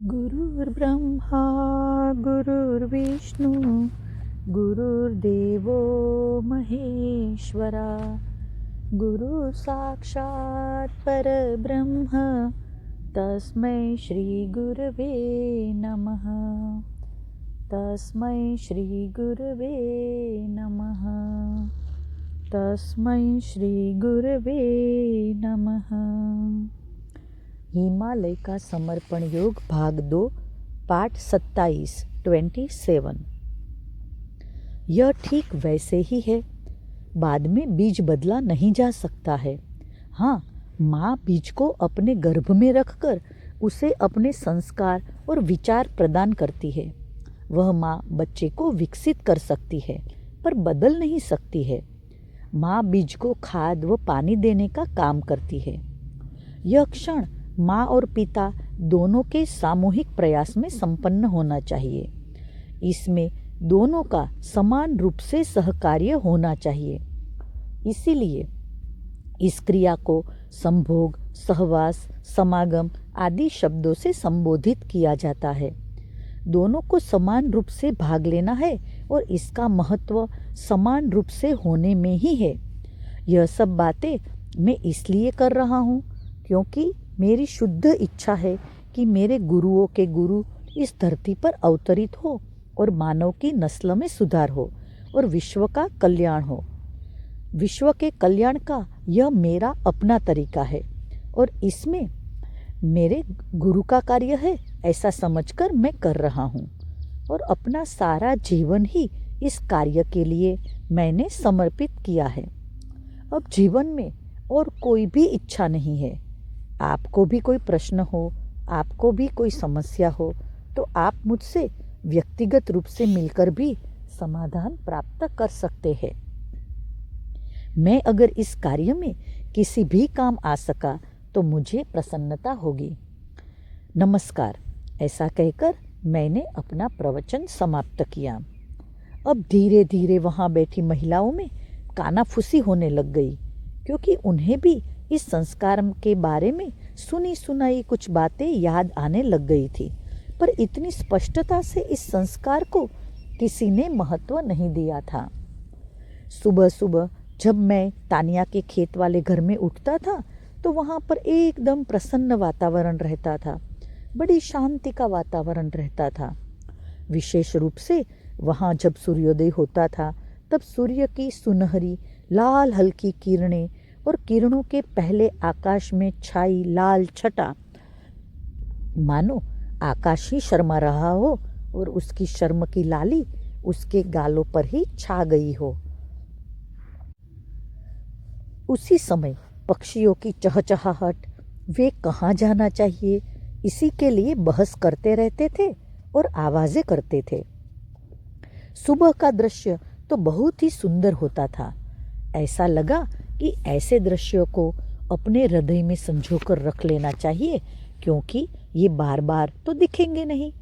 गुरुर्ब्रह्मा गुरुर्विष्णू गुरुर्देवो महेश्वरा गुरु साक्षात् परब्रह्म तस्मै श्री गुरवे नमः। तस्मै श्री गुरवे नमः। तस्मै श्री गुरवे नमः। हिमालय का समर्पण योग भाग 2 पाठ 27। यह ठीक वैसे ही है। बाद में बीज बदला नहीं जा सकता है। हाँ, माँ बीज को अपने गर्भ में रखकर उसे अपने संस्कार और विचार प्रदान करती है। वह माँ बच्चे को विकसित कर सकती है पर बदल नहीं सकती है। माँ बीज को खाद व पानी देने का काम करती है। यह क्षण माँ और पिता दोनों के सामूहिक प्रयास में संपन्न होना चाहिए। इसमें दोनों का समान रूप से सहकार्य होना चाहिए। इसीलिए इस क्रिया को संभोग, सहवास, समागम आदि शब्दों से संबोधित किया जाता है। दोनों को समान रूप से भाग लेना है और इसका महत्व समान रूप से होने में ही है। यह सब बातें मैं इसलिए कर रहा हूँ क्योंकि मेरी शुद्ध इच्छा है कि मेरे गुरुओं के गुरु इस धरती पर अवतरित हो और मानव की नस्ल में सुधार हो और विश्व का कल्याण हो। विश्व के कल्याण का यह मेरा अपना तरीका है और इसमें मेरे गुरु का कार्य है ऐसा समझकर मैं कर रहा हूँ और अपना सारा जीवन ही इस कार्य के लिए मैंने समर्पित किया है। अब जीवन में और कोई भी इच्छा नहीं है। आपको भी कोई प्रश्न हो, आपको भी कोई समस्या हो तो आप मुझसे व्यक्तिगत रूप से मिलकर भी समाधान प्राप्त कर सकते हैं। मैं अगर इस कार्य में किसी भी काम आ सका तो मुझे प्रसन्नता होगी। नमस्कार, ऐसा कहकर मैंने अपना प्रवचन समाप्त किया। अब धीरे धीरे वहाँ बैठी महिलाओं में कानाफूसी होने लग गई क्योंकि उन्हें भी इस संस्कार के बारे में सुनी सुनाई कुछ बातें याद आने लग गई थी, पर इतनी स्पष्टता से इस संस्कार को किसी ने महत्व नहीं दिया था। सुबह सुबह जब मैं तानिया के खेत वाले घर में उठता था तो वहाँ पर एकदम प्रसन्न वातावरण रहता था। बड़ी शांति का वातावरण रहता था। विशेष रूप से वहाँ जब सूर्योदय होता था तब सूर्य की सुनहरी लाल हल्की किरणें और किरणों के पहले आकाश में छाई लाल छटा मानो आकाश ही शर्मा रहा हो और उसकी शर्म की लाली उसके गालों पर ही छा गई हो। उसी समय पक्षियों की चहचहाहट, वे कहाँ जाना चाहिए इसी के लिए बहस करते रहते थे और आवाजें करते थे। सुबह का दृश्य तो बहुत ही सुंदर होता था। ऐसा लगा कि ऐसे दृश्यों को अपने हृदय में संजोकर रख लेना चाहिए क्योंकि ये बार बार तो दिखेंगे नहीं।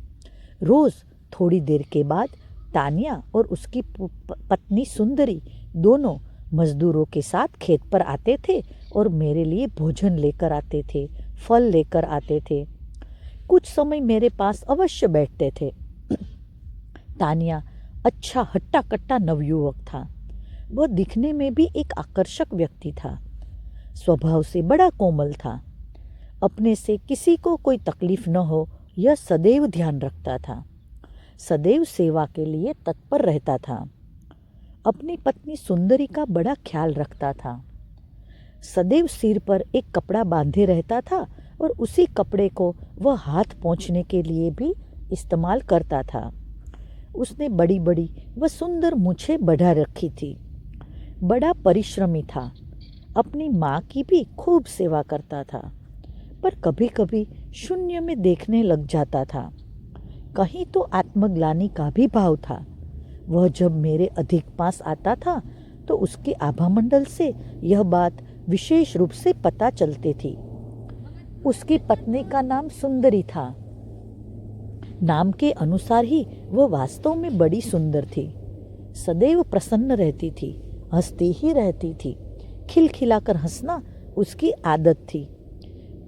रोज थोड़ी देर के बाद तानिया और उसकी पत्नी सुंदरी दोनों मजदूरों के साथ खेत पर आते थे और मेरे लिए भोजन लेकर आते थे, फल लेकर आते थे। कुछ समय मेरे पास अवश्य बैठते थे। तानिया अच्छा हट्टा कट्टा नवयुवक था। वह दिखने में भी एक आकर्षक व्यक्ति था। स्वभाव से बड़ा कोमल था। अपने से किसी को कोई तकलीफ न हो यह सदैव ध्यान रखता था। सदैव सेवा के लिए तत्पर रहता था। अपनी पत्नी सुंदरी का बड़ा ख्याल रखता था। सदैव सिर पर एक कपड़ा बांधे रहता था और उसी कपड़े को वह हाथ पोंछने के लिए भी इस्तेमाल करता था। उसने बड़ी बड़ी व सुंदर मूछें बढ़ा रखी थी। बड़ा परिश्रमी था। अपनी माँ की भी खूब सेवा करता था, पर कभी कभी शून्य में देखने लग जाता था। कहीं तो आत्मग्लानि का भी भाव था। वह जब मेरे अधिक पास आता था तो उसके आभामंडल से यह बात विशेष रूप से पता चलती थी। उसकी पत्नी का नाम सुंदरी था। नाम के अनुसार ही वह वास्तव में बड़ी सुंदर थी। सदैव प्रसन्न रहती थी, हंसती ही रहती थी। खिलखिलाकर हंसना उसकी आदत थी।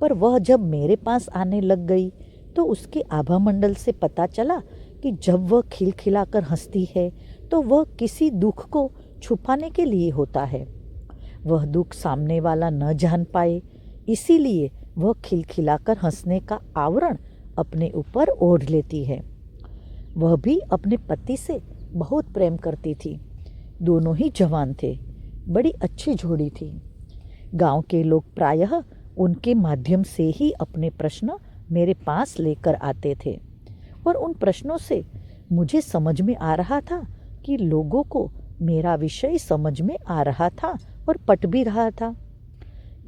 पर वह जब मेरे पास आने लग गई तो उसके आभा मंडल से पता चला कि जब वह खिलखिलाकर हंसती है तो वह किसी दुख को छुपाने के लिए होता है। वह दुख सामने वाला न जान पाए, इसीलिए वह खिलखिलाकर हंसने का आवरण अपने ऊपर ओढ़ लेती है। वह भी अपने पति से बहुत प्रेम करती थी। दोनों ही जवान थे, बड़ी अच्छी जोड़ी थी। गांव के लोग प्रायः उनके माध्यम से ही अपने प्रश्न मेरे पास लेकर आते थे और उन प्रश्नों से मुझे समझ में आ रहा था कि लोगों को मेरा विषय समझ में आ रहा था और पट भी रहा था,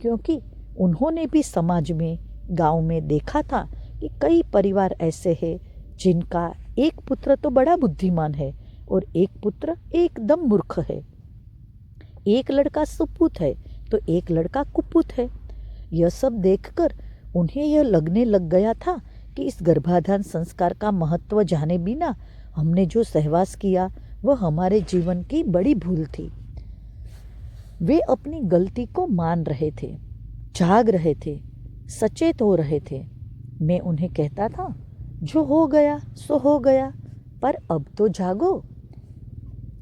क्योंकि उन्होंने भी समाज में, गांव में देखा था कि कई परिवार ऐसे हैं जिनका एक पुत्र तो बड़ा बुद्धिमान है और एक पुत्र एकदम मूर्ख है। एक लड़का सुपूत है तो एक लड़का कुपूत है। यह सब देखकर उन्हें यह लगने लग गया था कि इस गर्भाधान संस्कार का महत्व जाने बिना हमने जो सहवास किया वह हमारे जीवन की बड़ी भूल थी। वे अपनी गलती को मान रहे थे, जाग रहे थे, सचेत हो रहे थे। मैं उन्हें कहता था, जो हो गया सो हो गया, पर अब तो जागो।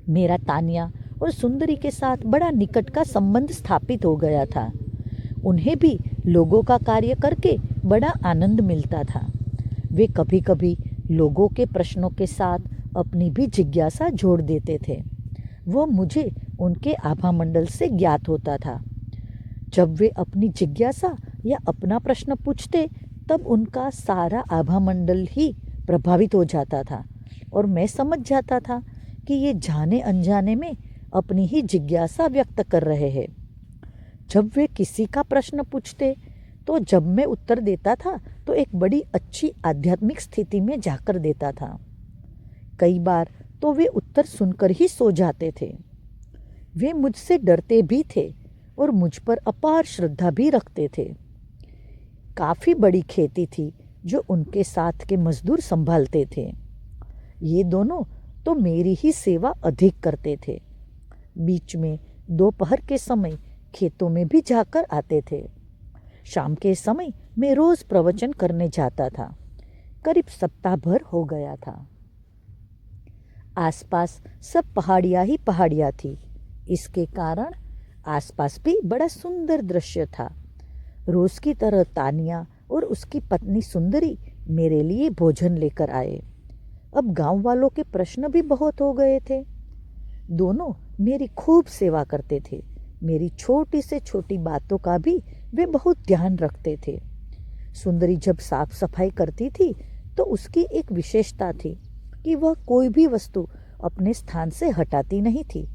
मेरा तानिया और सुंदरी के साथ बड़ा निकट का संबंध स्थापित हो गया था। उन्हें भी लोगों का कार्य करके बड़ा आनंद मिलता था। वे कभी कभी लोगों के प्रश्नों के साथ अपनी भी जिज्ञासा जोड़ देते थे। वह मुझे उनके आभा मंडल से ज्ञात होता था। जब वे अपनी जिज्ञासा या अपना प्रश्न पूछते तब उनका सारा आभा मंडल ही प्रभावित हो जाता था और मैं समझ जाता था कि ये जाने अनजाने में अपनी ही जिज्ञासा व्यक्त कर रहे हैं। जब वे किसी का प्रश्न पूछते तो जब मैं उत्तर देता था तो एक बड़ी अच्छी आध्यात्मिक स्थिति में जाकर देता था। कई बार तो वे उत्तर सुनकर ही सो जाते थे। वे मुझसे डरते भी थे और मुझ पर अपार श्रद्धा भी रखते थे। काफ़ी बड़ी खेती थी जो उनके साथ के मजदूर संभालते थे। ये दोनों तो मेरी ही सेवा अधिक करते थे। बीच में दोपहर के समय खेतों में भी जाकर आते थे। शाम के समय मैं रोज प्रवचन करने जाता था। करीब सप्ताह भर हो गया था। आसपास सब पहाड़ियाँ ही पहाड़ियाँ थी। इसके कारण आसपास भी बड़ा सुंदर दृश्य था। रोज की तरह तानिया और उसकी पत्नी सुंदरी मेरे लिए भोजन लेकर आए। अब गांव वालों के प्रश्न भी बहुत हो गए थे। दोनों मेरी खूब सेवा करते थे। मेरी छोटी से छोटी बातों का भी वे बहुत ध्यान रखते थे। सुंदरी जब साफ सफाई करती थी तो उसकी एक विशेषता थी कि वह कोई भी वस्तु अपने स्थान से हटाती नहीं थी।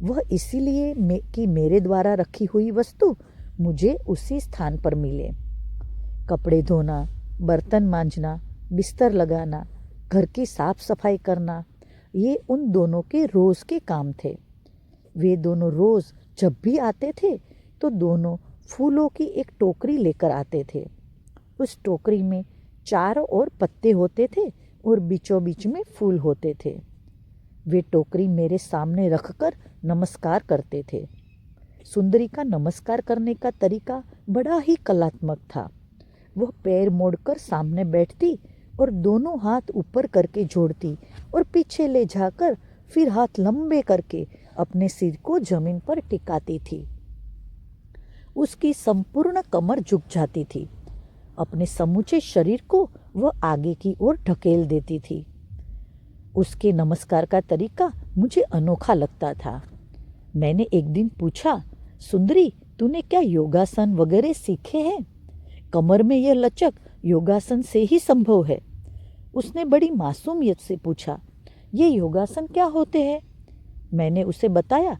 वह इसीलिए कि मेरे द्वारा रखी हुई वस्तु मुझे उसी स्थान पर मिले। कपड़े धोना, बर्तन मांजना, बिस्तर लगाना, घर की साफ सफाई करना, ये उन दोनों के रोज़ के काम थे। वे दोनों रोज़ जब भी आते थे तो दोनों फूलों की एक टोकरी लेकर आते थे। उस टोकरी में चारों ओर पत्ते होते थे और बीचों बीच में फूल होते थे। वे टोकरी मेरे सामने रखकर नमस्कार करते थे। सुंदरी का नमस्कार करने का तरीका बड़ा ही कलात्मक था। वह पैर मोड़कर सामने बैठती और दोनों हाथ ऊपर करके जोड़ती और पीछे ले जाकर फिर हाथ लंबे करके अपने सिर को जमीन पर टिकाती थी। उसकी संपूर्ण कमर झुक जाती थी। अपने समूचे शरीर को वह आगे की ओर ढकेल देती थी। उसके नमस्कार का तरीका मुझे अनोखा लगता था। मैंने एक दिन पूछा, सुंदरी, तूने क्या योगासन वगैरह सीखे हैं? कमर में यह लचक योगासन से ही संभव है। उसने बड़ी मासूमियत से पूछा, ये योगासन क्या होते हैं? मैंने उसे बताया,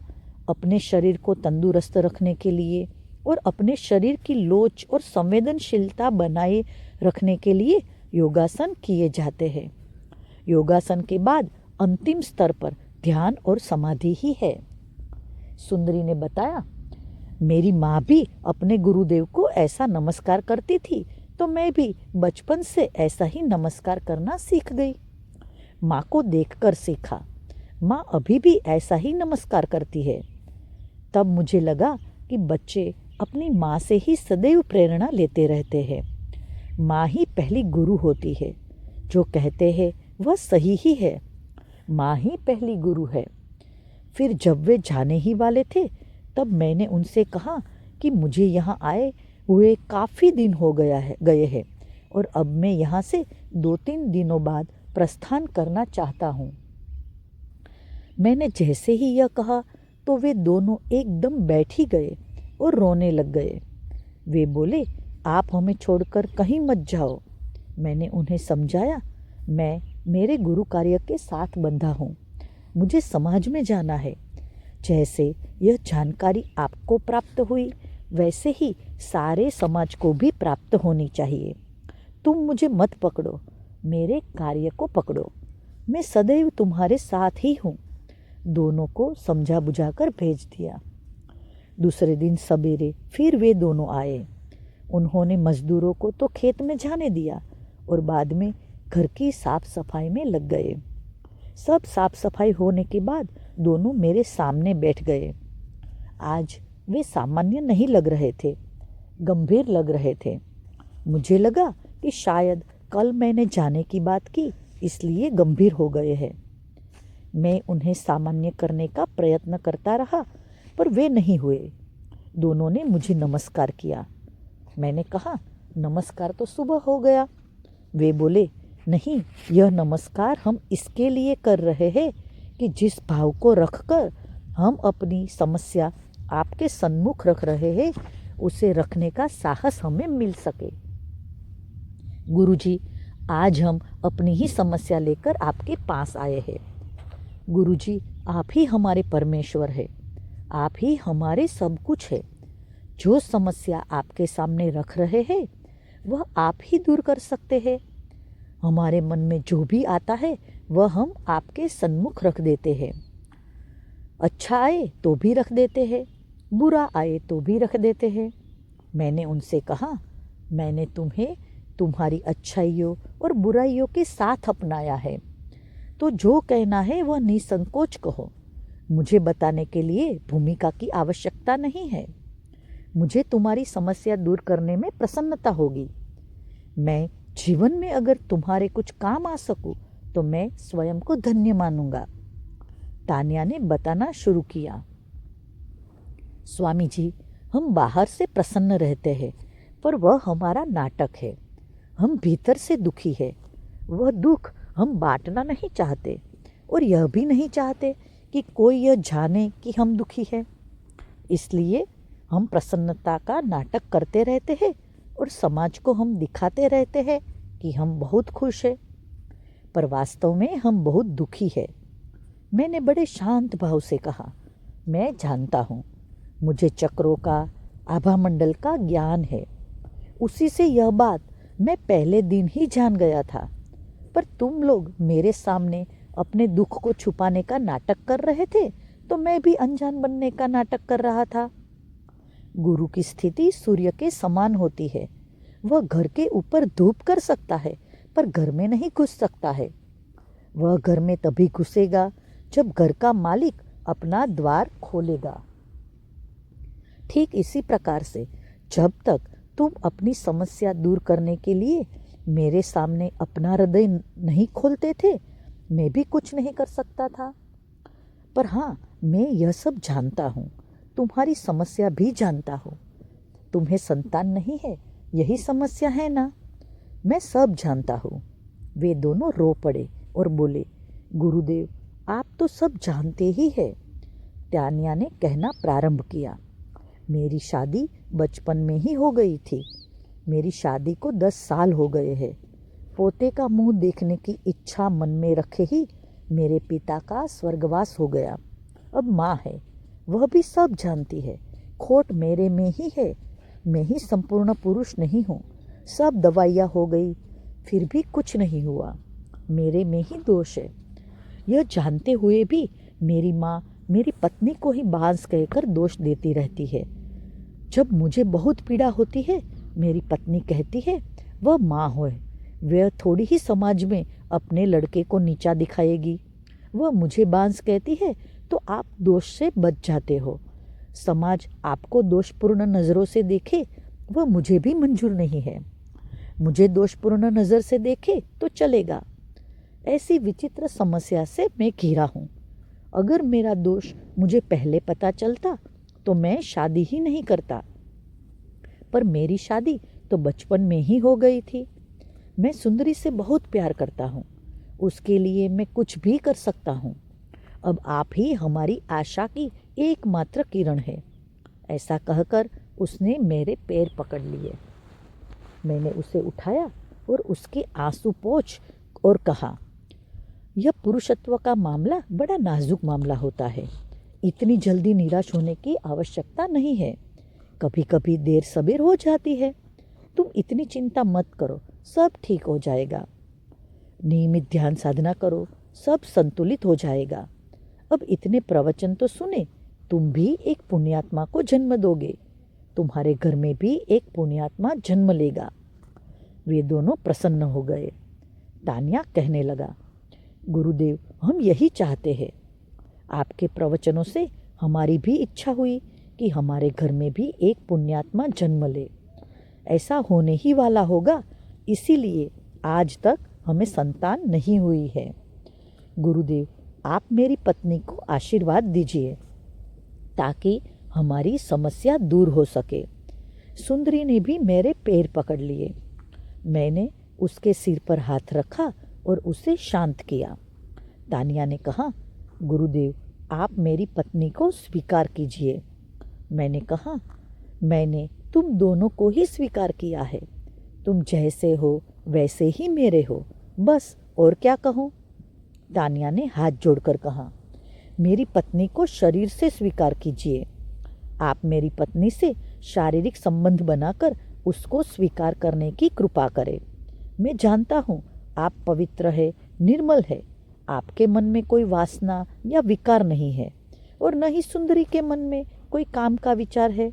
अपने शरीर को तंदुरुस्त रखने के लिए और अपने शरीर की लोच और संवेदनशीलता बनाए रखने के लिए योगासन किए जाते हैं। योगासन के बाद अंतिम स्तर पर ध्यान और समाधि ही है। सुंदरी ने बताया, मेरी माँ भी अपने गुरुदेव को ऐसा नमस्कार करती थी तो मैं भी बचपन से ऐसा ही नमस्कार करना सीख गई। माँ को देखकर सीखा। माँ अभी भी ऐसा ही नमस्कार करती है। तब मुझे लगा कि बच्चे अपनी माँ से ही सदैव प्रेरणा लेते रहते हैं। माँ ही पहली गुरु होती है। जो कहते हैं वह सही ही है। माँ ही पहली गुरु है। फिर जब वे जाने ही वाले थे तब मैंने उनसे कहा कि मुझे यहाँ आए हुए काफ़ी दिन हो गए हैं और अब मैं यहाँ से 2-3 दिनों बाद प्रस्थान करना चाहता हूँ। मैंने जैसे ही यह कहा तो वे दोनों एकदम बैठ ही गए और रोने लग गए। वे बोले, आप हमें छोड़कर कहीं मत जाओ। मैंने उन्हें समझाया, मैं मेरे गुरु कार्य के साथ बंधा हूँ, मुझे समाज में जाना है। जैसे यह जानकारी आपको प्राप्त हुई वैसे ही सारे समाज को भी प्राप्त होनी चाहिए। तुम मुझे मत पकड़ो, मेरे कार्य को पकड़ो। मैं सदैव तुम्हारे साथ ही हूँ। दोनों को समझा बुझाकर भेज दिया। दूसरे दिन सवेरे फिर वे दोनों आए। उन्होंने मजदूरों को तो खेत में जाने दिया और बाद में घर की साफ सफाई में लग गए। सब साफ सफाई होने के बाद दोनों मेरे सामने बैठ गए। आज वे सामान्य नहीं लग रहे थे, गंभीर लग रहे थे। मुझे लगा कि शायद कल मैंने जाने की बात की इसलिए गंभीर हो गए हैं। मैं उन्हें सामान्य करने का प्रयत्न करता रहा पर वे नहीं हुए। दोनों ने मुझे नमस्कार किया। मैंने कहा, नमस्कार तो सुबह हो गया। वे बोले, नहीं, यह नमस्कार हम इसके लिए कर रहे हैं कि जिस भाव को रखकर हम अपनी समस्या आपके सन्मुख रख रहे हैं उसे रखने का साहस हमें मिल सके। गुरुजी, आज हम अपनी ही समस्या लेकर आपके पास आए हैं। गुरुजी, आप ही हमारे परमेश्वर है, आप ही हमारे सब कुछ है। जो समस्या आपके सामने रख रहे हैं वह आप ही दूर कर सकते हैं। हमारे मन में जो भी आता है वह हम आपके सन्मुख रख देते हैं। अच्छा आए तो भी रख देते हैं, बुरा आए तो भी रख देते हैं। मैंने उनसे कहा, मैंने तुम्हें तुम्हारी अच्छाइयों और बुराइयों के साथ अपनाया है, तो जो कहना है वह निसंकोच कहो। मुझे बताने के लिए भूमिका की आवश्यकता नहीं है। मुझे तुम्हारी समस्या दूर करने में प्रसन्नता होगी। मैं जीवन में अगर तुम्हारे कुछ काम आ सकूं तो मैं स्वयं को धन्य मानूंगा। तान्या ने बताना शुरू किया। स्वामी जी, हम बाहर से प्रसन्न रहते हैं पर वह हमारा नाटक है। हम भीतर से दुखी है। वह दुख हम बांटना नहीं चाहते और यह भी नहीं चाहते कि कोई यह जाने कि हम दुखी हैं। इसलिए हम प्रसन्नता का नाटक करते रहते हैं और समाज को हम दिखाते रहते हैं कि हम बहुत खुश हैं, पर वास्तव में हम बहुत दुखी हैं। मैंने बड़े शांत भाव से कहा, मैं जानता हूँ, मुझे चक्रों का, आभा मंडल का ज्ञान है। उसी से यह बात मैं पहले दिन ही जान गया था, पर तुम लोग मेरे सामने अपने दुख को छुपाने का नाटक कर रहे थे तो मैं भी अनजान बनने का नाटक कर रहा था। गुरु की स्थिति सूर्य के समान होती है। वह घर के ऊपर धूप कर सकता है पर घर में नहीं घुस सकता है। वह घर में तभी घुसेगा जब घर का मालिक अपना द्वार खोलेगा। ठीक इसी प्रकार से जब तक तुम अपनी समस्या दूर करने के लिए मेरे सामने अपना हृदय नहीं खोलते थे, मैं भी कुछ नहीं कर सकता था। पर हाँ, मैं यह सब जानता हूँ, तुम्हारी समस्या भी जानता हूँ। तुम्हें संतान नहीं है, यही समस्या है ना? मैं सब जानता हूँ। वे दोनों रो पड़े और बोले, गुरुदेव, आप तो सब जानते ही हैं। तान्या ने कहना प्रारंभ किया, मेरी शादी बचपन में ही हो गई थी। मेरी शादी को 10 साल हो गए हैं। पोते का मुंह देखने की इच्छा मन में रखे ही मेरे पिता का स्वर्गवास हो गया। अब माँ है, वह भी सब जानती है। खोट मेरे में ही है, मैं ही संपूर्ण पुरुष नहीं हूँ। सब दवाइयाँ हो गई फिर भी कुछ नहीं हुआ, मेरे में ही दोष है। यह जानते हुए भी मेरी माँ मेरी पत्नी को ही बांस कहकर दोष देती रहती है। जब मुझे बहुत पीड़ा होती है, मेरी पत्नी कहती है वह माँ है, वह थोड़ी ही समाज में अपने लड़के को नीचा दिखाएगी। वह मुझे बांस कहती है तो आप दोष से बच जाते हो। समाज आपको दोषपूर्ण नज़रों से देखे वह मुझे भी मंजूर नहीं है। मुझे दोषपूर्ण नज़र से देखे तो चलेगा। ऐसी विचित्र समस्या से मैं घिरा हूँ। अगर मेरा दोष मुझे पहले पता चलता तो मैं शादी ही नहीं करता, पर मेरी शादी तो बचपन में ही हो गई थी। मैं सुंदरी से बहुत प्यार करता हूँ, उसके लिए मैं कुछ भी कर सकता हूँ। अब आप ही हमारी आशा की एकमात्र किरण है। ऐसा कहकर उसने मेरे पैर पकड़ लिए। मैंने उसे उठाया और उसके आंसू पोंछ और कहा, यह पुरुषत्व का मामला बड़ा नाजुक मामला होता है। इतनी जल्दी निराश होने की आवश्यकता नहीं है। कभी कभी देर सबेर हो जाती है। तुम इतनी चिंता मत करो, सब ठीक हो जाएगा। नियमित ध्यान साधना करो, सब संतुलित हो जाएगा। अब इतने प्रवचन तो सुने, तुम भी एक पुण्यात्मा को जन्म दोगे। तुम्हारे घर में भी एक पुण्यात्मा जन्म लेगा। वे दोनों प्रसन्न हो गए। तान्या कहने लगा, गुरुदेव, हम यही चाहते हैं। आपके प्रवचनों से हमारी भी इच्छा हुई कि हमारे घर में भी एक पुण्यात्मा जन्म ले। ऐसा होने ही वाला होगा, इसीलिए आज तक हमें संतान नहीं हुई है। गुरुदेव, आप मेरी पत्नी को आशीर्वाद दीजिए ताकि हमारी समस्या दूर हो सके। सुंदरी ने भी मेरे पैर पकड़ लिए। मैंने उसके सिर पर हाथ रखा और उसे शांत किया। तानिया ने कहा, गुरुदेव, आप मेरी पत्नी को स्वीकार कीजिए। मैंने कहा, मैंने तुम दोनों को ही स्वीकार किया है। तुम जैसे हो वैसे ही मेरे हो, बस और क्या कहूँ। तानिया ने हाथ जोड़कर कहा, मेरी पत्नी को शरीर से स्वीकार कीजिए। आप मेरी पत्नी से शारीरिक संबंध बनाकर उसको स्वीकार करने की कृपा करें। मैं जानता हूँ आप पवित्र है, निर्मल है। आपके मन में कोई वासना या विकार नहीं है और न ही सुंदरी के मन में कोई काम का विचार है।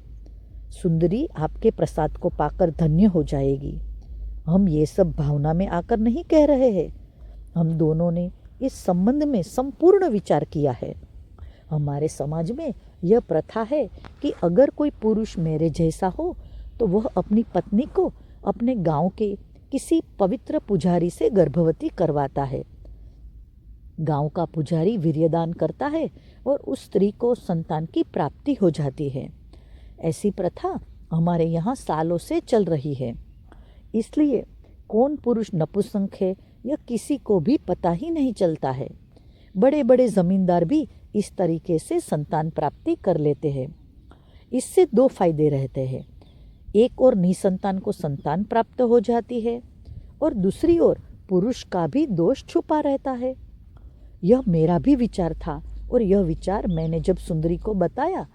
सुंदरी आपके प्रसाद को पाकर धन्य हो जाएगी। हम ये सब भावना में आकर नहीं कह रहे हैं। हम दोनों ने इस संबंध में संपूर्ण विचार किया है। हमारे समाज में यह प्रथा है कि अगर कोई पुरुष मेरे जैसा हो तो वह अपनी पत्नी को अपने गांव के किसी पवित्र पुजारी से गर्भवती करवाता है। गांव का पुजारी वीर्यदान करता है और उस स्त्री को संतान की प्राप्ति हो जाती है। ऐसी प्रथा हमारे यहाँ सालों से चल रही है। इसलिए कौन पुरुष नपुंसक है यह किसी को भी पता ही नहीं चलता है। बड़े बड़े जमींदार भी इस तरीके से संतान प्राप्ति कर लेते हैं। इससे दो फायदे रहते हैं। एक ओर निसंतान को संतान प्राप्त हो जाती है और दूसरी ओर पुरुष का भी दोष छुपा रहता है। यह मेरा भी विचार था और यह विचार मैंने जब सुंदरी को बताया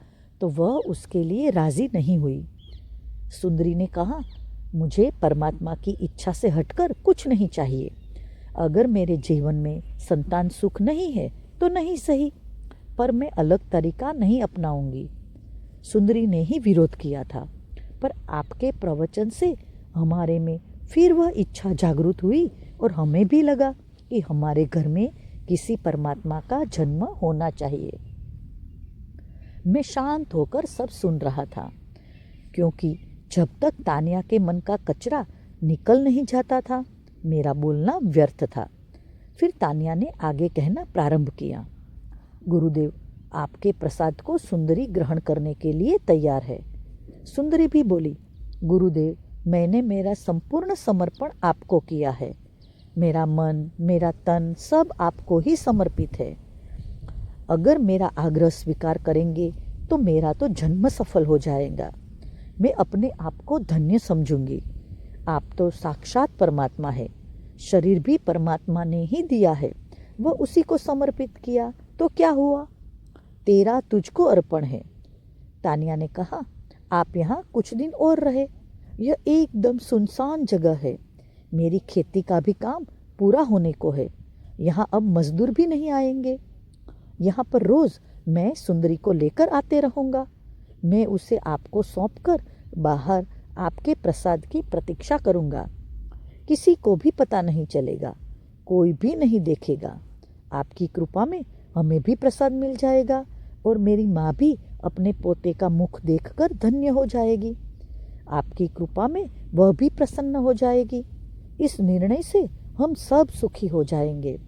तो वह उसके लिए राजी नहीं हुई। सुंदरी ने कहा, मुझे परमात्मा की इच्छा से हटकर कुछ नहीं चाहिए। अगर मेरे जीवन में संतान सुख नहीं है तो नहीं सही, पर मैं अलग तरीका नहीं अपनाऊंगी। सुंदरी ने ही विरोध किया था, पर आपके प्रवचन से हमारे में फिर वह इच्छा जागृत हुई और हमें भी लगा कि हमारे घर में किसी परमात्मा का जन्म होना चाहिए। मैं शांत होकर सब सुन रहा था, क्योंकि जब तक तानिया के मन का कचरा निकल नहीं जाता था मेरा बोलना व्यर्थ था। फिर तानिया ने आगे कहना प्रारंभ किया, गुरुदेव, आपके प्रसाद को सुंदरी ग्रहण करने के लिए तैयार है। सुंदरी भी बोली, गुरुदेव, मैंने मेरा संपूर्ण समर्पण आपको किया है। मेरा मन, मेरा तन सब आपको ही समर्पित है। अगर मेरा आग्रह स्वीकार करेंगे तो मेरा तो जन्म सफल हो जाएगा। मैं अपने आप को धन्य समझूंगी। आप तो साक्षात परमात्मा है। शरीर भी परमात्मा ने ही दिया है, वह उसी को समर्पित किया तो क्या हुआ। तेरा तुझको अर्पण है। तानिया ने कहा, आप यहाँ कुछ दिन और रहे। यह एकदम सुनसान जगह है। मेरी खेती का भी काम पूरा होने को है। यहाँ अब मजदूर भी नहीं आएंगे। यहाँ पर रोज मैं सुंदरी को लेकर आते रहूँगा। मैं उसे आपको सौंपकर बाहर आपके प्रसाद की प्रतीक्षा करूँगा। किसी को भी पता नहीं चलेगा, कोई भी नहीं देखेगा। आपकी कृपा में हमें भी प्रसाद मिल जाएगा और मेरी माँ भी अपने पोते का मुख देखकर धन्य हो जाएगी। आपकी कृपा में वह भी प्रसन्न हो जाएगी। इस निर्णय से हम सब सुखी हो जाएंगे।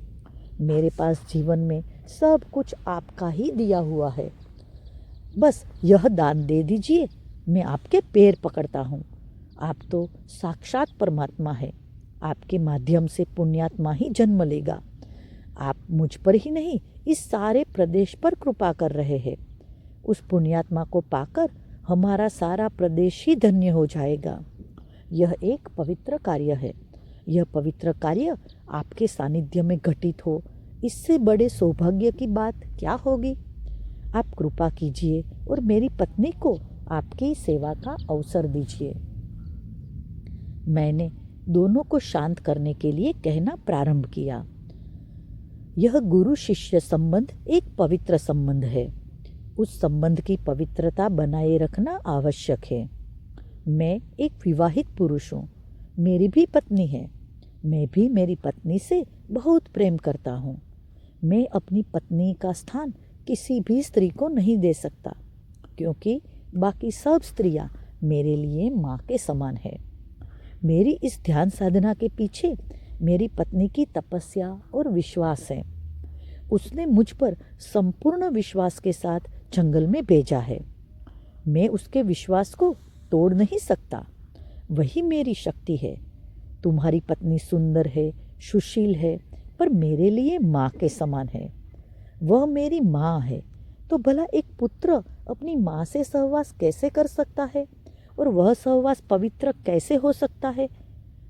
मेरे पास जीवन में सब कुछ आपका ही दिया हुआ है, बस यह दान दे दीजिए, मैं आपके पैर पकड़ता हूँ। आप तो साक्षात परमात्मा है, आपके माध्यम से पुण्यात्मा ही जन्म लेगा। आप मुझ पर ही नहीं, इस सारे प्रदेश पर कृपा कर रहे हैं। उस पुण्यात्मा को पाकर हमारा सारा प्रदेश ही धन्य हो जाएगा। यह एक पवित्र कार्य है। यह पवित्र कार्य आपके सानिध्य में घटित हो, इससे बड़े सौभाग्य की बात क्या होगी। आप कृपा कीजिए और मेरी पत्नी को आपकी सेवा का अवसर दीजिए। मैंने दोनों को शांत करने के लिए कहना प्रारंभ किया। यह गुरु शिष्य संबंध एक पवित्र संबंध है। उस संबंध की पवित्रता बनाए रखना आवश्यक है। मैं एक विवाहित पुरुष हूँ, मेरी भी पत्नी है। मैं भी मेरी पत्नी से बहुत प्रेम करता हूँ। मैं अपनी पत्नी का स्थान किसी भी स्त्री को नहीं दे सकता, क्योंकि बाकी सब स्त्रियाँ मेरे लिए माँ के समान है। मेरी इस ध्यान साधना के पीछे मेरी पत्नी की तपस्या और विश्वास है। उसने मुझ पर संपूर्ण विश्वास के साथ जंगल में भेजा है। मैं उसके विश्वास को तोड़ नहीं सकता, वही मेरी शक्ति है। तुम्हारी पत्नी सुंदर है, सुशील है, पर मेरे लिए माँ के समान है। वह मेरी माँ है, तो भला एक पुत्र अपनी माँ से सहवास कैसे कर सकता है, और वह सहवास पवित्र कैसे हो सकता है।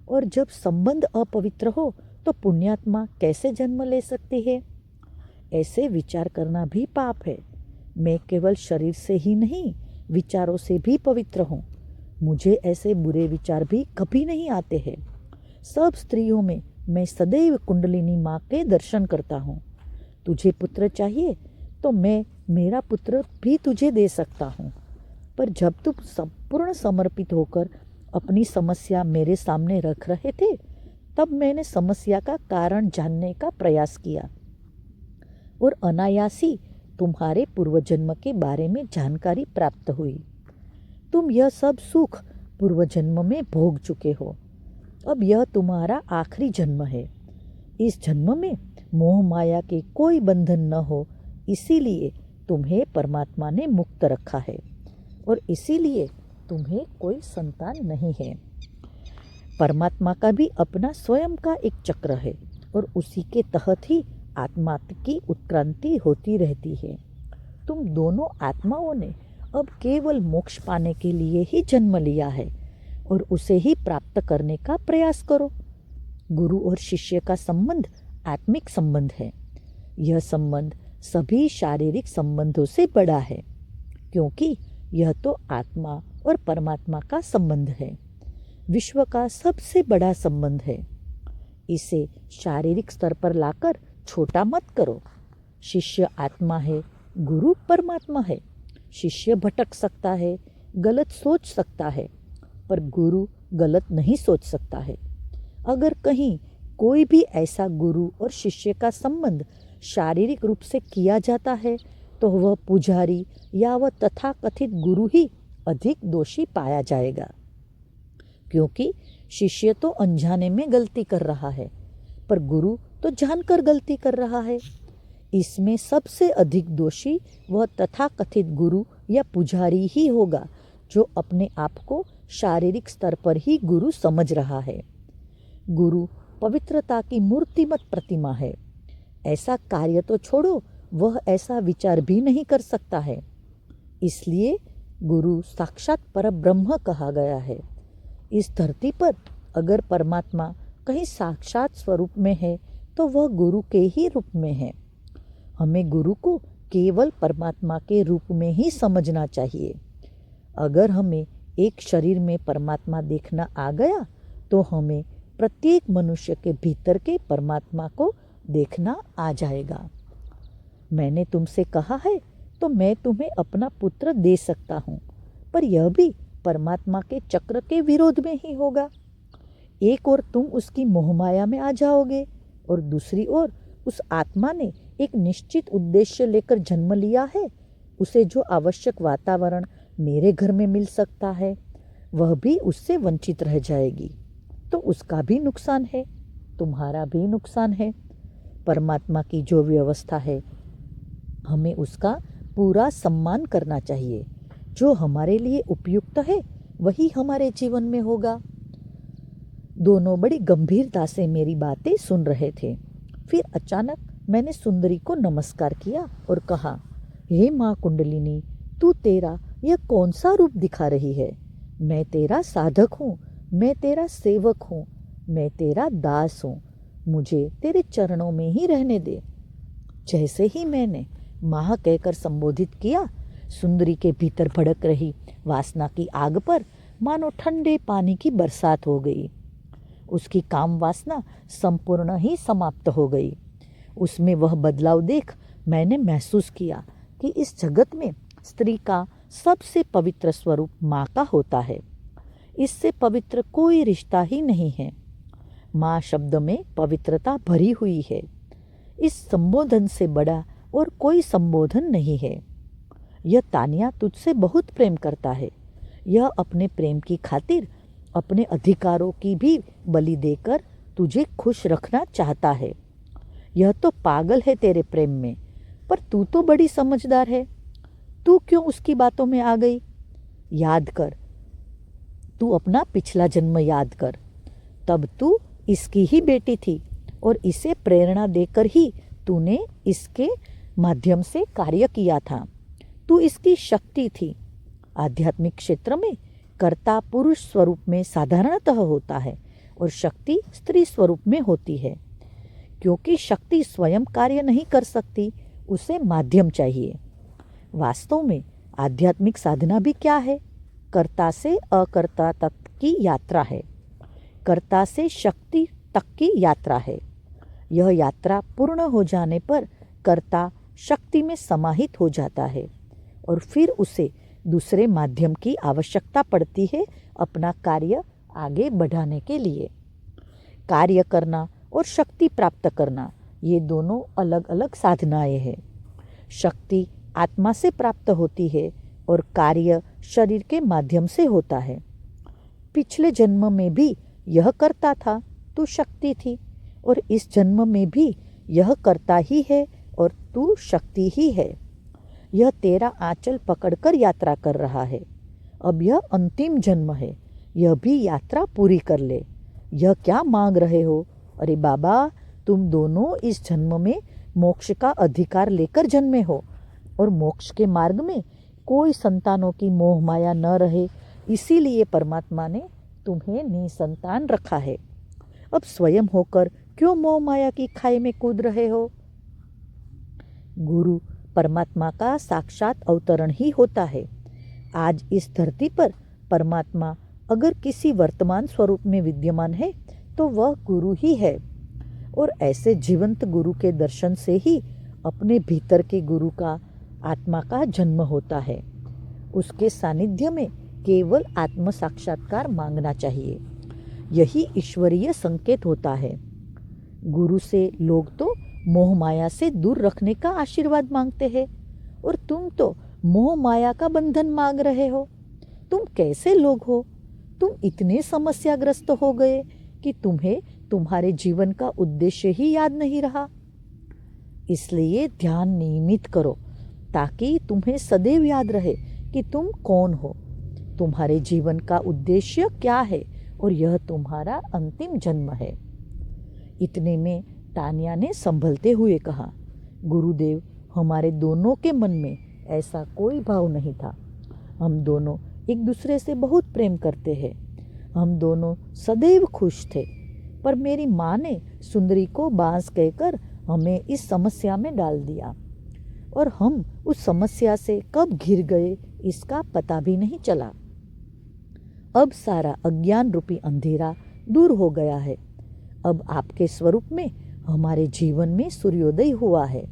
और जब संबंध अपवित्र हो तो पुण्यात्मा कैसे जन्म ले सकती है। ऐसे विचार करना भी पाप है। मैं केवल शरीर से ही नहीं, विचारों से भी पवित्र हूँ। मुझे ऐसे बुरे विचार भी कभी नहीं आते हैं। सब स्त्रियों में मैं सदैव कुंडलिनी माँ के दर्शन करता हूँ। तुझे पुत्र चाहिए तो मैं मेरा पुत्र भी तुझे दे सकता हूँ, पर जब तुम संपूर्ण समर्पित होकर अपनी समस्या मेरे सामने रख रहे थे, तब मैंने समस्या का कारण जानने का प्रयास किया और अनायासी तुम्हारे पूर्वजन्म के बारे में जानकारी प्राप्त हुई। तुम यह सब सुख पूर्वजन्म में भोग चुके हो। अब यह तुम्हारा आखिरी जन्म है। इस जन्म में मोह माया के कोई बंधन न हो, इसीलिए तुम्हें परमात्मा ने मुक्त रखा है, और इसीलिए तुम्हें कोई संतान नहीं है। परमात्मा का भी अपना स्वयं का एक चक्र है, और उसी के तहत ही आत्मा की उत्क्रांति होती रहती है। तुम दोनों आत्माओं ने अब केवल मोक्ष पाने के लिए ही जन्म लिया है, और उसे ही प्राप्त करने का प्रयास करो। गुरु और शिष्य का संबंध आत्मिक संबंध है। यह संबंध सभी शारीरिक संबंधों से बड़ा है, क्योंकि यह तो आत्मा और परमात्मा का संबंध है, विश्व का सबसे बड़ा संबंध है। इसे शारीरिक स्तर पर लाकर छोटा मत करो। शिष्य आत्मा है, गुरु परमात्मा है। शिष्य भटक सकता है, गलत सोच सकता है, पर गुरु गलत नहीं सोच सकता है। अगर कहीं कोई भी ऐसा गुरु और शिष्य का संबंध शारीरिक रूप से किया जाता है, तो वह पुजारी या वह तथाकथित गुरु ही अधिक दोषी पाया जाएगा, क्योंकि शिष्य तो अनजाने में गलती कर रहा है, पर गुरु तो जानकर गलती कर रहा है। इसमें सबसे अधिक दोषी वह तथाकथित गुरु या पुजारी ही होगा, जो अपने आप को शारीरिक स्तर पर ही गुरु समझ रहा है। गुरु पवित्रता की मूर्तिमत प्रतिमा है। ऐसा कार्य तो छोड़ो, वह ऐसा विचार भी नहीं कर सकता है। इसलिए गुरु साक्षात परब्रह्म कहा गया है। इस धरती पर अगर परमात्मा कहीं साक्षात स्वरूप में है, तो वह गुरु के ही रूप में है। हमें गुरु को केवल परमात्मा के रूप में ही समझना चाहिए। अगर हमें एक शरीर में परमात्मा देखना आ गया, तो हमें प्रत्येक मनुष्य के भीतर के परमात्मा को देखना आ जाएगा। मैंने तुमसे कहा है, तो मैं तुम्हें अपना पुत्र दे सकता हूँ, पर यह भी परमात्मा के चक्र के विरोध में ही होगा। एक ओर तुम उसकी मोहमाया में आ जाओगे, और दूसरी ओर उस आत्मा ने एक निश्चित उद्देश्य लेकर जन्म लिया है। उसे जो आवश्यक वातावरण मेरे घर में मिल सकता है, वह भी उससे वंचित रह जाएगी, तो उसका भी नुकसान है, तुम्हारा भी नुकसान है। परमात्मा की जो व्यवस्था है हमें उसका पूरा सम्मान करना चाहिए। जो हमारे लिए उपयुक्त है वही हमारे जीवन में होगा। दोनों बड़ी गंभीरता से मेरी बातें सुन रहे थे। फिर अचानक मैंने सुंदरी को नमस्कार किया और कहा, हे माँ कुंडलिनी, तू तेरा यह कौन सा रूप दिखा रही है? मैं तेरा साधक हूँ, मैं तेरा सेवक हूँ, मैं तेरा दास हूँ। मुझे तेरे चरणों में ही रहने दे। जैसे ही मैंने माँ कहकर संबोधित किया, सुंदरी के भीतर भड़क रही वासना की आग पर मानो ठंडे पानी की बरसात हो गई। उसकी काम वासना संपूर्ण ही समाप्त हो गई। उसमें वह बदलाव देख मैंने महसूस किया कि इस जगत में स्त्री का सबसे पवित्र स्वरूप माँ का होता है। इससे पवित्र कोई रिश्ता ही नहीं है। माँ शब्द में पवित्रता भरी हुई है। इस संबोधन से बड़ा और कोई संबोधन नहीं है। यह तानिया तुझसे बहुत प्रेम करता है। यह अपने प्रेम की खातिर अपने अधिकारों की भी बलि देकर तुझे खुश रखना चाहता है। यह तो पागल है तेरे प्रेम में, पर तू तो बड़ी समझदार है। तू क्यों उसकी बातों में आ गई? याद कर, तू अपना पिछला जन्म याद कर। तब तू इसकी ही बेटी थी और इसे प्रेरणा देकर ही तूने इसके माध्यम से कार्य किया था। तू इसकी शक्ति थी। आध्यात्मिक क्षेत्र में कर्ता पुरुष स्वरूप में साधारणतः होता है और शक्ति स्त्री स्वरूप में होती है। क्योंकि शक्ति स्वयं कार्य नहीं कर सकती, उसे माध्यम चाहिए। वास्तव में आध्यात्मिक साधना भी क्या है? कर्ता से अकर्ता तक की यात्रा है। कर्ता से शक्ति तक की यात्रा है। यह यात्रा पूर्ण हो जाने पर कर्ता शक्ति में समाहित हो जाता है और फिर उसे दूसरे माध्यम की आवश्यकता पड़ती है अपना कार्य आगे बढ़ाने के लिए। कार्य करना और शक्ति प्राप्त करना, ये दोनों अलग अलग साधनाएं हैं। शक्ति आत्मा से प्राप्त होती है और कार्य शरीर के माध्यम से होता है। पिछले जन्म में भी यह करता था, तू शक्ति थी, और इस जन्म में भी यह करता ही है और तू शक्ति ही है। यह तेरा आंचल पकड़कर यात्रा कर रहा है। अब यह अंतिम जन्म है, यह भी यात्रा पूरी कर ले। यह क्या मांग रहे हो? अरे बाबा, तुम दोनों इस जन्म में मोक्ष का अधिकार लेकर जन्मे हो और मोक्ष के मार्ग में कोई संतानों की मोह माया न रहे, इसीलिए परमात्मा ने तुम्हें निसंतान रखा है। अब स्वयं होकर क्यों मोह माया की खाई में कूद रहे हो? गुरु परमात्मा का साक्षात अवतरण ही होता है। आज इस धरती पर परमात्मा अगर किसी वर्तमान स्वरूप में विद्यमान है तो वह गुरु ही है, और ऐसे जीवंत गुरु के दर्शन से ही अपने भीतर के गुरु का आत्मा का जन्म होता है। उसके सानिध्य में केवल आत्म साक्षात्कार मांगना चाहिए। यही ईश्वरीय संकेत होता है। गुरु से लोग तो मोह माया से दूर रखने का आशीर्वाद मांगते हैं, और तुम तो मोह माया का बंधन मांग रहे हो। तुम कैसे लोग हो? तुम इतने समस्याग्रस्त हो गए कि तुम्हें तुम्हारे जीवन का उद्देश्य ही याद नहीं रहा। इसलिए ध्यान नियमित करो ताकि तुम्हें सदैव याद रहे कि तुम कौन हो, तुम्हारे जीवन का उद्देश्य क्या है, और यह तुम्हारा अंतिम जन्म है। इतने में तानिया ने संभलते हुए कहा, गुरुदेव, हमारे दोनों के मन में ऐसा कोई भाव नहीं था। हम दोनों एक दूसरे से बहुत प्रेम करते हैं। हम दोनों सदैव खुश थे, पर मेरी माँ ने सुंदरी को बांस कहकर हमें इस समस्या में डाल दिया, और हम उस समस्या से कब घिर गए इसका पता भी नहीं चला। अब सारा अज्ञान रूपी अंधेरा दूर हो गया है। अब आपके स्वरूप में हमारे जीवन में सूर्योदय हुआ है।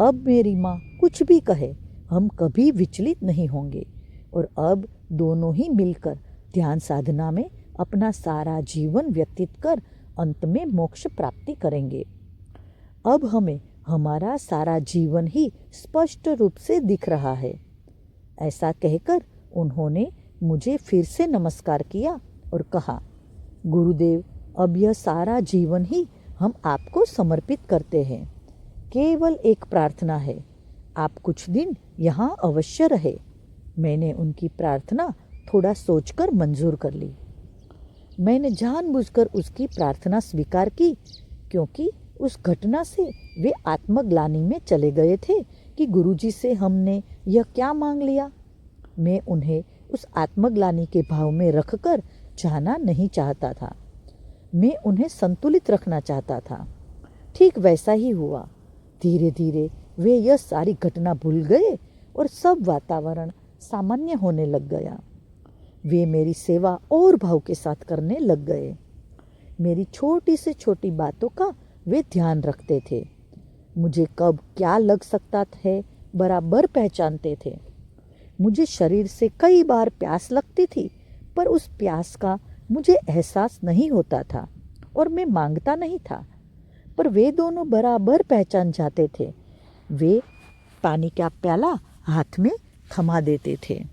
अब मेरी माँ कुछ भी कहे, हम कभी विचलित नहीं होंगे, और अब दोनों ही मिलकर ध्यान साधना में अपना सारा जीवन व्यतीत कर अंत में मोक्ष प्राप्ति करेंगे। अब हमें हमारा सारा जीवन ही स्पष्ट रूप से दिख रहा है। ऐसा कहकर उन्होंने मुझे फिर से नमस्कार किया और कहा, गुरुदेव, अब यह सारा जीवन ही हम आपको समर्पित करते हैं। केवल एक प्रार्थना है, आप कुछ दिन यहाँ अवश्य रहे। मैंने उनकी प्रार्थना थोड़ा सोचकर मंजूर कर ली। मैंने जानबूझकर उसकी प्रार्थना स्वीकार की, क्योंकि उस घटना से वे आत्मग्लानि में चले गए थे कि गुरुजी से हमने यह क्या मांग लिया। मैं उन्हें उस आत्मग्लानि के भाव में रखकर जाना नहीं चाहता था। मैं उन्हें संतुलित रखना चाहता था। ठीक वैसा ही हुआ। धीरे धीरे वे यह सारी घटना भूल गए और सब वातावरण सामान्य होने लग गया। वे मेरी सेवा और भाव के साथ करने लग गए। मेरी छोटी से छोटी बातों का वे ध्यान रखते थे। मुझे कब क्या लग सकता है बराबर पहचानते थे। मुझे शरीर से कई बार प्यास लगती थी, पर उस प्यास का मुझे एहसास नहीं होता था और मैं मांगता नहीं था, पर वे दोनों बराबर पहचान जाते थे। वे पानी का प्याला हाथ में थमा देते थे।